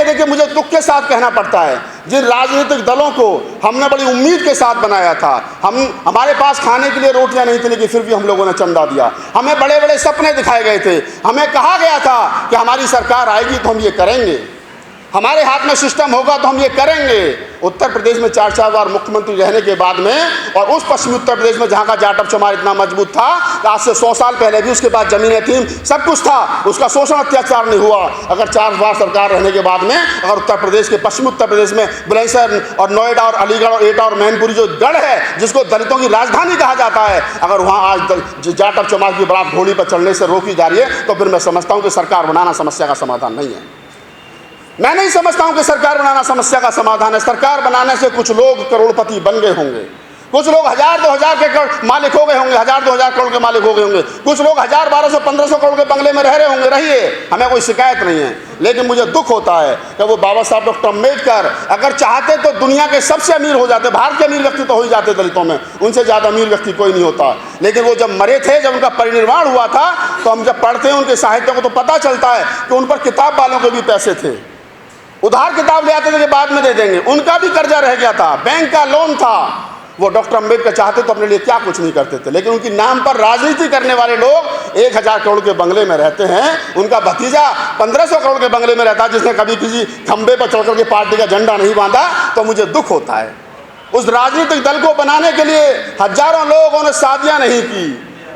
देखिए मुझे दुख के साथ कहना पड़ता है, जिन राजनीतिक दलों को हमने बड़ी उम्मीद के साथ बनाया था, हमारे पास खाने के लिए रोटियां नहीं थी, लेकिन फिर भी हम लोगों ने चंदा दिया, हमें बड़े बड़े सपने दिखाए गए थे, हमें कहा गया था कि हमारी सरकार आएगी तो हम ये करेंगे, हमारे हाथ में सिस्टम होगा तो हम ये करेंगे। उत्तर प्रदेश में 4 बार मुख्यमंत्री रहने के बाद में, और उस पश्चिमी उत्तर प्रदेश में जहाँ का जाटव चमार इतना मजबूत था कि आज से 100 साल पहले भी उसके पास जमीनें थी, सब कुछ था, उसका शोषण अत्याचार नहीं हुआ। अगर 4 बार सरकार रहने के बाद में अगर उत्तर प्रदेश के पश्चिमी उत्तर प्रदेश में बुलंदशहर और नोएडा और अलीगढ़ और एटा और मैनपुरी जो गढ़ है, जिसको दलितों की राजधानी कहा जाता है, अगर वहाँ आज जाटव चमार की बारात घोड़ी पर चढ़ने से रोकी जा रही है, तो फिर मैं समझता हूँ कि सरकार बनाना समस्या का समाधान नहीं है। मैं नहीं समझता हूं कि सरकार बनाना समस्या का समाधान है। सरकार बनाने से कुछ लोग करोड़पति बन गए होंगे, कुछ लोग 1000-2000 के मालिक हो गए होंगे, 1000-2000 करोड़ के मालिक हो गए होंगे, कुछ लोग 1000-1200-1500 करोड़ के बंगले में रह रहे होंगे, रहिए, हमें कोई शिकायत नहीं है। लेकिन मुझे दुख होता है कि वो बाबा साहब डॉक्टर अम्बेडकर अगर चाहते तो दुनिया के सबसे अमीर हो जाते, भारत के अमीर व्यक्ति तो हो ही जाते दलितों में, उनसे ज़्यादा अमीर व्यक्ति कोई नहीं होता। लेकिन वो जब मरे थे, जब उनका परिनिर्वाण हुआ था, तो हम जब पढ़ते हैं उनके साहित्य को तो पता चलता है कि उन पर किताब वालों के भी पैसे थे, उधार किताब ले आते थे कि बाद में दे देंगे, उनका भी कर्जा रह गया था, बैंक का लोन था। वो डॉक्टर अम्बेडकर चाहते तो अपने लिए क्या कुछ नहीं करते थे, लेकिन उनकी नाम पर राजनीति करने वाले लोग 1000 करोड़ के बंगले में रहते हैं। उनका भतीजा 1500 करोड़ के बंगले में रहता है, जिसने कभी किसी खंबे पर चढ़कर के पार्टी का झंडा नहीं बांधा। तो मुझे दुख होता है, उस राजनीतिक दल को बनाने के लिए हजारों लोगों ने शादियां नहीं की,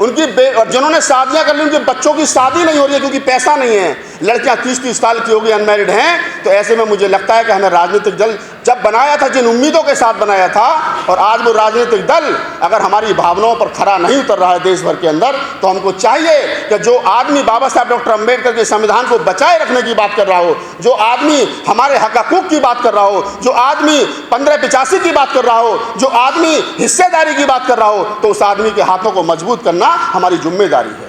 उनकी जिन्होंने शादियां कर ली उनके बच्चों की शादी नहीं हो रही है क्योंकि पैसा नहीं है, लड़कियां 30-30 साल की होगी, अनमैरिड हैं। तो ऐसे में मुझे लगता है कि हमें राजनीतिक दल जब बनाया था, जिन उम्मीदों के साथ बनाया था, और आज वो राजनीतिक दल अगर हमारी भावनाओं पर खरा नहीं उतर रहा है देश भर के अंदर, तो हमको चाहिए कि जो आदमी बाबा साहब डॉक्टर अम्बेडकर के संविधान को बचाए रखने की बात कर रहा हो, जो आदमी हमारे हक हकूक की बात कर रहा हो, जो आदमी 1585 की बात कर रहा हो, जो आदमी हिस्सेदारी की बात कर रहा हो, तो उस आदमी के हाथों को मजबूत करना हमारी जिम्मेदारी है।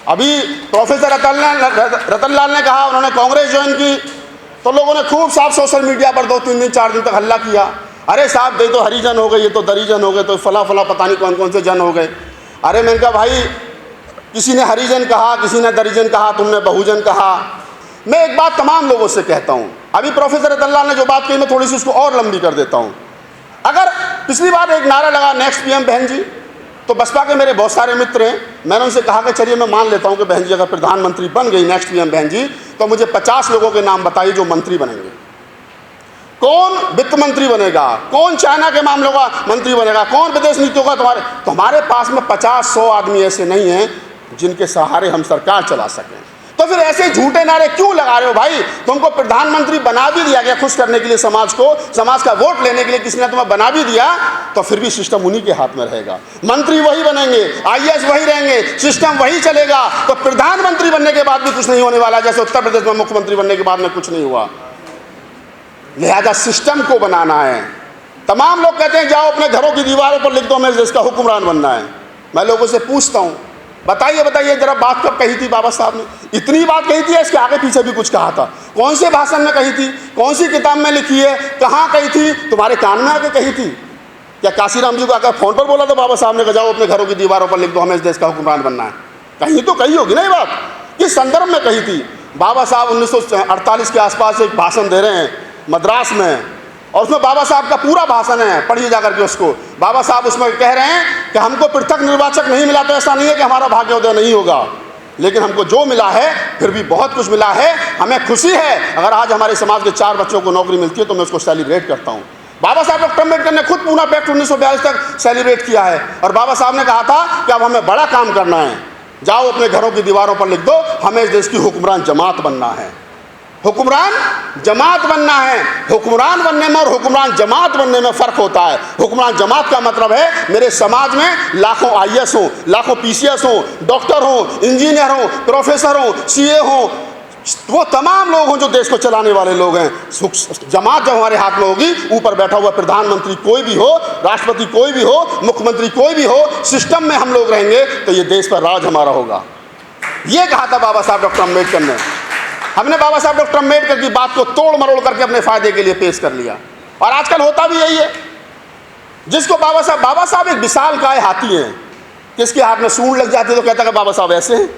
अभी प्रोफेसर रतनलाल ने कहा उन्होंने कांग्रेस ज्वाइन की, तो लोगों ने खूब साफ सोशल मीडिया पर 2-3 दिन 4 दिन तक हल्ला किया, अरे साहब ये तो हरिजन हो गए, ये तो दरिजन हो गए, तो फला फला पता नहीं कौन कौन से जन हो गए। अरे मैंने कहा भाई, किसी ने हरिजन कहा, किसी ने दरिजन कहा, तुमने बहुजन कहा। मैं एक बात तमाम लोगों से कहता हूँ, अभी प्रोफेसर रतनलाल ने जो बात कही मैं थोड़ी सी उसको और लंबी कर देता हूँ। अगर पिछली बार एक नारा लगा नेक्स्ट पीएम बहन जी, तो बसपा के मेरे बहुत सारे मित्र हैं, मैंने उनसे कहा कि चलिए मैं मान लेता हूं कि बहन जी अगर प्रधानमंत्री बन गई नेक्स्ट पीएम बहन जी, तो मुझे 50 लोगों के नाम बताइए जो मंत्री बनेंगे। कौन वित्त मंत्री बनेगा, कौन चाइना के मामलों का मंत्री बनेगा, कौन विदेश नीतियों का तुम्हारे, तो हमारे पास में 50-100 आदमी ऐसे नहीं हैं जिनके सहारे हम सरकार चला सकें। तो फिर ऐसे झूठे नारे क्यों लगा रहे हो भाई? तुमको प्रधानमंत्री बना भी दिया गया खुश करने के लिए समाज को, समाज का वोट लेने के लिए किसी ने तुम्हें बना भी दिया, तो फिर भी सिस्टम उन्हीं के हाथ में रहेगा, मंत्री वही बनेंगे, आईएएस वही रहेंगे, सिस्टम वही चलेगा। तो प्रधानमंत्री बनने के बाद भी कुछ नहीं होने वाला, जैसे उत्तर प्रदेश में मुख्यमंत्री बनने के बाद में कुछ नहीं हुआ। लिहाजा सिस्टम को बनाना है। तमाम लोग कहते हैं जाओ अपने घरों की दीवारों पर लिख दो मैं इसका हुक्मरान बनना है। मैं लोगों से पूछता हूँ, बताइए जरा बात कब कही थी बाबा साहब ने? इतनी बात कही थी, इसके आगे पीछे भी कुछ कहा था? कौन से भाषण में कही थी, कौन सी किताब में लिखी है, कहाँ कही थी, तुम्हारे कान में आके कही थी? क्या काशीराम जी को आकर फोन पर बोला था बाबा साहब ने, जाओ अपने घरों की दीवारों पर लिख दो हमें इस देश का हुक्मरान बनना है? कहीं तो कही होगी ना ये बात, किस संदर्भ में कही थी? बाबा साहब 1948 के आसपास एक भाषण दे रहे हैं मद्रास में, और उसमें बाबा साहब का पूरा भाषण है, पढ़िए जाकर के उसको। बाबा साहब उसमें कह रहे हैं कि हमको पृथक निर्वाचक नहीं मिला तो ऐसा नहीं है कि हमारा भाग्योदय नहीं होगा, लेकिन हमको जो मिला है फिर भी बहुत कुछ मिला है। हमें खुशी है अगर आज हमारे समाज के 4 बच्चों को नौकरी मिलती है तो मैं उसको सेलिब्रेट करता हूँ। बाबा साहब डॉक्टर अम्बेडकर ने खुद पूना पैक्ट 1942 तक सेलिब्रेट किया है, और बाबा साहब ने कहा था कि अब हमें बड़ा काम करना है, जाओ अपने घरों की दीवारों पर लिख दो हमें इस देश की हुक्मरान जमात बनना है, हुक्मरान जमात बनना है। हुक्मरान बनने में और हुक्मरान जमात बनने में फ़र्क होता है। हुक्मरान जमात का मतलब है मेरे समाज में लाखों आईएएस हों, लाखों पीसीएस हों, डॉक्टर हों, इंजीनियर हों, प्रोफेसर हों, सीए हों, वो तमाम लोग हों जो देश को चलाने वाले लोग हैं। जमात जब हमारे हाथ में होगी, ऊपर बैठा हुआ प्रधानमंत्री कोई भी हो, राष्ट्रपति कोई भी हो, मुख्यमंत्री कोई भी हो, सिस्टम में हम लोग रहेंगे तो ये देश पर राज हमारा होगा। ये कहा था बाबा साहब डॉक्टर अम्बेडकर ने। हमने बाबा साहब डॉक्टर अम्बेडकर की बात को तोड़ मरोड़ करके अपने फायदे के लिए पेश कर लिया, और आजकल होता भी यही है। जिसको बाबा साहब एक विशाल काय हाथी हैं, किसके हाथ में सूंड लग जाती है तो कहता है बाबा साहब ऐसे हैं,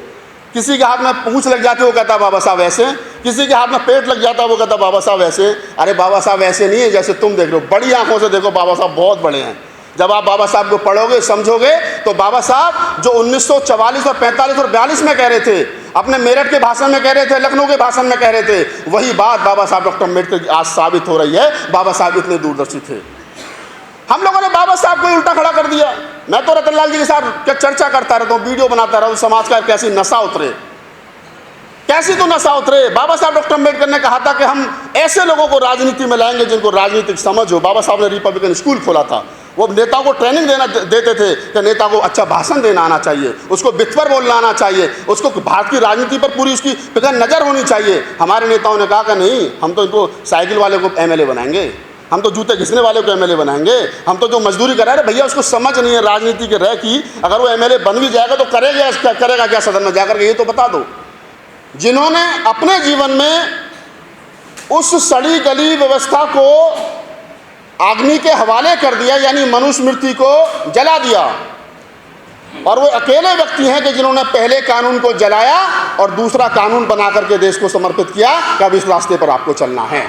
किसी के हाथ में पूंछ लग जाती वो कहता बाबा साहब ऐसे, किसी के हाथ में पेट लग जाता वो कहता बाबा साहब ऐसे। अरे बाबा साहब ऐसे नहीं है जैसे तुम देख रहे हो, बड़ी आंखों से देखो, बाबा साहब बहुत बड़े हैं। जब आप बाबा साहब को पढ़ोगे समझोगे तो बाबा साहब जो 1944 और 45 और 42 में कह रहे थे, अपने मेरठ के भाषण में कह रहे थे, लखनऊ के भाषण में कह रहे थे, वही बात बाबा साहब डॉक्टर अम्बेडकर आज साबित हो रही है। बाबा साहब इतने दूरदर्शी थे। हम लोगों ने बाबा साहब को उल्टा खड़ा कर दिया। मैं तो रतनलाल जी के साथ चर्चा करता रहता हूँ, वीडियो बनाता रहता हूँ, समाज का कैसी नशा उतरे, कैसी तो नशा उतरे। बाबा साहब डॉक्टर अम्बेडकर ने कहा था कि हम ऐसे लोगों को राजनीति में लाएंगे जिनको राजनीतिक समझ हो। बाबा साहब ने रिपब्लिकन स्कूल खोला था, वो नेताओं को ट्रेनिंग देते थे कि नेता को अच्छा भाषण देना आना चाहिए, उसको बित्तर बोलना आना चाहिए, उसको भारत की राजनीति पर पूरी उसकी फिक्र नज़र होनी चाहिए। हमारे नेताओं ने कहा कि नहीं, हम तो इनको साइकिल वाले को एमएलए बनाएंगे, हम तो जूते घिसने वाले को एमएलए बनाएंगे, हम तो जो मजदूरी करा रहे भैया उसको समझ नहीं है राजनीति के रह की, अगर वो एमएलए बन भी जाएगा तो करेगा क्या सदन में जाकर के, ये तो बता दो। जिन्होंने अपने जीवन में उस सड़ी गली व्यवस्था को अग्नि के हवाले कर दिया, यानी मनुस्मृति को जला दिया, और वो अकेले व्यक्ति हैं कि जिन्होंने पहले कानून को जलाया और दूसरा कानून बना करके देश को समर्पित किया कि अब इस रास्ते पर आपको चलना है।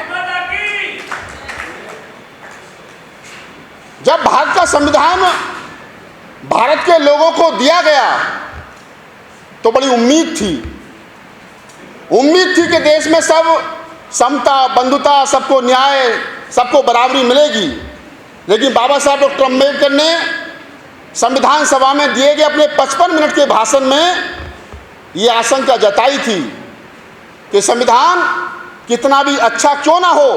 जब भारत का संविधान भारत के लोगों को दिया गया तो बड़ी उम्मीद थी कि देश में सब समता, बंधुता, सबको न्याय, सबको बराबरी मिलेगी। लेकिन बाबा साहब डॉक्टर अम्बेडकर ने संविधान सभा में दिए गए अपने 55 मिनट के भाषण में ये आशंका जताई थी कि संविधान कितना भी अच्छा क्यों ना हो,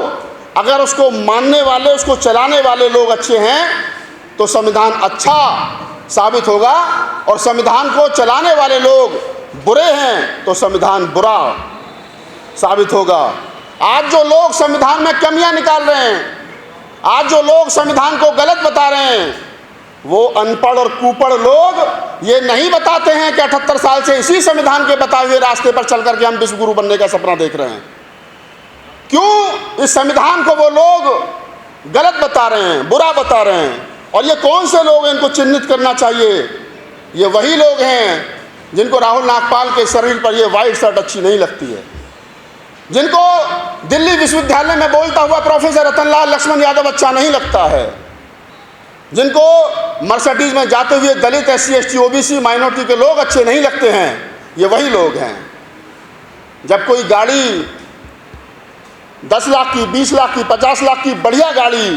अगर उसको मानने वाले, उसको चलाने वाले लोग अच्छे हैं तो संविधान अच्छा साबित होगा, और संविधान को चलाने वाले लोग बुरे हैं तो संविधान बुरा साबित होगा। आज जो लोग संविधान में कमियां निकाल रहे हैं, आज जो लोग संविधान को गलत बता रहे हैं, वो अनपढ़ और कुपढ़ लोग ये नहीं बताते हैं कि 78 साल से इसी संविधान के बताए हुए रास्ते पर चल करके हम विश्व गुरु बनने का सपना देख रहे हैं। क्यों इस संविधान को वो लोग गलत बता रहे हैं, बुरा बता रहे हैं? और ये कौन से लोग हैं, इनको चिन्हित करना चाहिए। ये वही लोग हैं जिनको राहुल नागपाल के शरीर पर ये वाइट शर्ट अच्छी नहीं लगती है, जिनको दिल्ली विश्वविद्यालय में बोलता हुआ प्रोफेसर रतनलाल लक्ष्मण यादव अच्छा नहीं लगता है, जिनको मर्सिडीज में जाते हुए दलित, SC, ST, OBC माइनॉरिटी के लोग अच्छे नहीं लगते हैं। ये वही लोग हैं। जब कोई गाड़ी 10 लाख की, 20 लाख की, 50 लाख की बढ़िया गाड़ी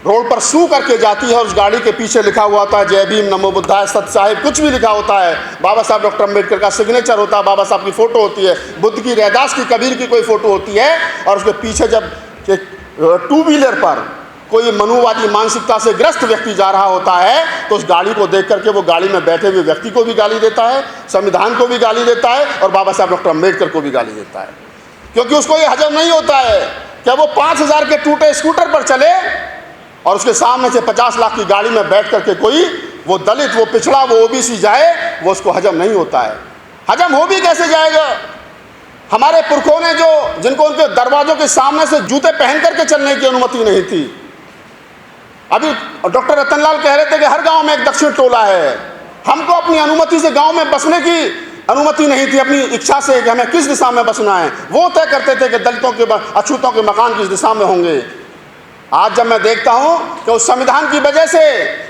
रोड पर सू करके जाती है और उस गाड़ी के पीछे लिखा हुआ होता है जय भीम, नमो बुद्धाय, सत साहिब, कुछ भी लिखा होता है, बाबा साहब डॉक्टर अम्बेडकर का सिग्नेचर होता है, बाबा साहब की फ़ोटो होती है, बुद्ध की, रैदास की, कबीर की कोई फ़ोटो होती है, और उसके पीछे जब 2 व्हीलर पर कोई मनुवादी मानसिकता से ग्रस्त व्यक्ति जा रहा होता है तो उस गाड़ी को देख करके वो गाड़ी में बैठे हुए व्यक्ति को भी गाली देता है, संविधान को भी गाली देता है, और बाबा साहब डॉक्टर अम्बेडकर को भी गाली देता है। क्योंकि उसको ये हजम नहीं होता है कि वो 5000 के टूटे स्कूटर पर चले और उसके सामने से 50 लाख की गाड़ी में बैठ करके कोई वो दलित, वो पिछड़ा, वो OBC जाए, वो उसको हजम नहीं होता है। हजम हो भी कैसे जाएगा? हमारे पुरखों ने जिनको उनके दरवाजों के सामने से जूते पहन करके चलने की अनुमति नहीं थी। अभी डॉक्टर रतनलाल कह रहे थे कि हर गांव में एक दक्षिण टोला है। हमको अपनी अनुमति से गांव में बसने की अनुमति नहीं थी, अपनी इच्छा से कि हमें किस दिशा में बसना है। वो तय करते थे कि दलितों के, अछूतों के मकान किस दिशा में होंगे। आज जब मैं देखता हूं कि उस संविधान की वजह से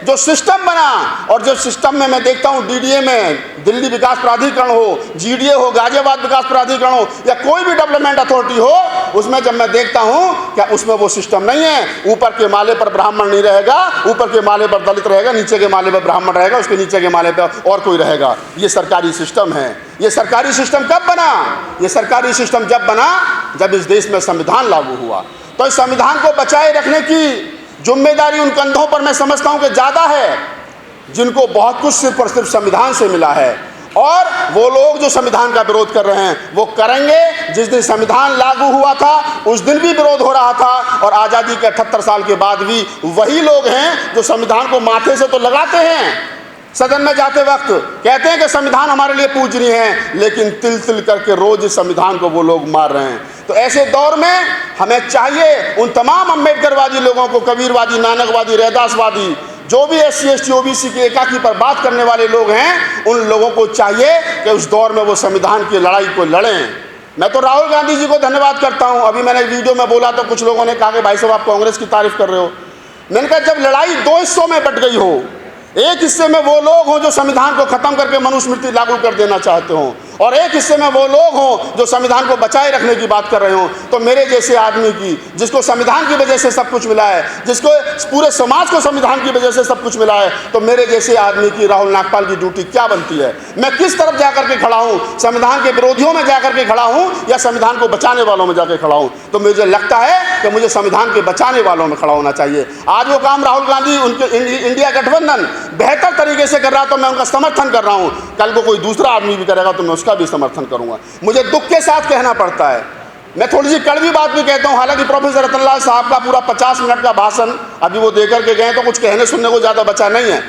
जो सिस्टम बना, और जो सिस्टम में मैं देखता हूं DDA में दिल्ली विकास प्राधिकरण हो, GDA हो, गाजियाबाद विकास प्राधिकरण हो, या कोई भी डेवलपमेंट अथॉरिटी हो, उसमें जब मैं देखता हूं क्या उसमें वो सिस्टम नहीं है। ऊपर के माले पर ब्राह्मण नहीं रहेगा, ऊपर के माले पर दलित रहेगा, नीचे के माले पर ब्राह्मण रहेगा, उसके नीचे के माले पर और कोई रहेगा। ये सरकारी सिस्टम है। ये सरकारी सिस्टम कब बना? ये सरकारी सिस्टम जब बना जब इस देश में संविधान लागू हुआ। तो इस संविधान को बचाए रखने की जिम्मेदारी उन कंधों पर मैं समझता हूं कि ज़्यादा है, जिनको बहुत कुछ सिर्फ और सिर्फ संविधान से मिला है। और वो लोग जो संविधान का विरोध कर रहे हैं वो करेंगे। जिस दिन संविधान लागू हुआ था उस दिन भी विरोध हो रहा था, और आज़ादी के 78 साल के बाद भी वही लोग हैं जो संविधान को माथे से तो लगाते हैं, सदन में जाते वक्त कहते हैं कि संविधान हमारे लिए पूजनीय है, लेकिन तिल तिल करके रोज इस संविधान को वो लोग मार रहे हैं। तो ऐसे दौर में हमें चाहिए उन तमाम अम्बेडकरवादी लोगों को, कबीरवादी, नानकवादी, रैदासवादी, जो भी SC ST OBC की एकाकी पर बात करने वाले लोग हैं, उन लोगों को चाहिए कि उस दौर में वो संविधान की लड़ाई को लड़ें। मैं तो राहुल गांधी जी को धन्यवाद करता हूं। अभी मैंने वीडियो में बोला तो कुछ लोगों ने कहा कि भाई साहब आप कांग्रेस की तारीफ कर रहे हो। मैंने कहा जब लड़ाई दो हिस्सों में बट गई हो, एक हिस्से में वो लोग हों जो संविधान को खत्म करके मनुस्मृति लागू कर देना चाहते हों, और एक हिस्से में वो लोग हों जो संविधान को बचाए रखने की बात कर रहे हों, तो मेरे जैसे आदमी की, जिसको संविधान की वजह से सब कुछ मिला है, जिसको पूरे समाज को संविधान की वजह से सब कुछ मिला है, तो मेरे जैसे आदमी की राहुल नागपाल की ड्यूटी क्या बनती है? मैं किस तरफ जाकर के खड़ा हूँ? संविधान के विरोधियों में जाकर के खड़ा हूँ या संविधान को बचाने वालों में जाकर खड़ा हूँ? तो मुझे लगता है कि मुझे संविधान के बचाने वालों में खड़ा होना चाहिए। आज वो काम राहुल गांधी, उनके इंडिया गठबंधन बेहतर तरीके से कर रहा है तो मैं उनका समर्थन कर रहा हूँ। कल को कोई दूसरा आदमी भी करेगा तो मैं उसका भी समर्थन करूँगा। मुझे दुख के साथ कहना पड़ता है, मैं थोड़ी सी कड़वी बात भी कहता हूँ। हालांकि प्रोफेसर रतनलाल साहब का पूरा 50 मिनट का भाषण अभी वो देकर के गए तो कुछ कहने सुनने को ज़्यादा बचा नहीं है।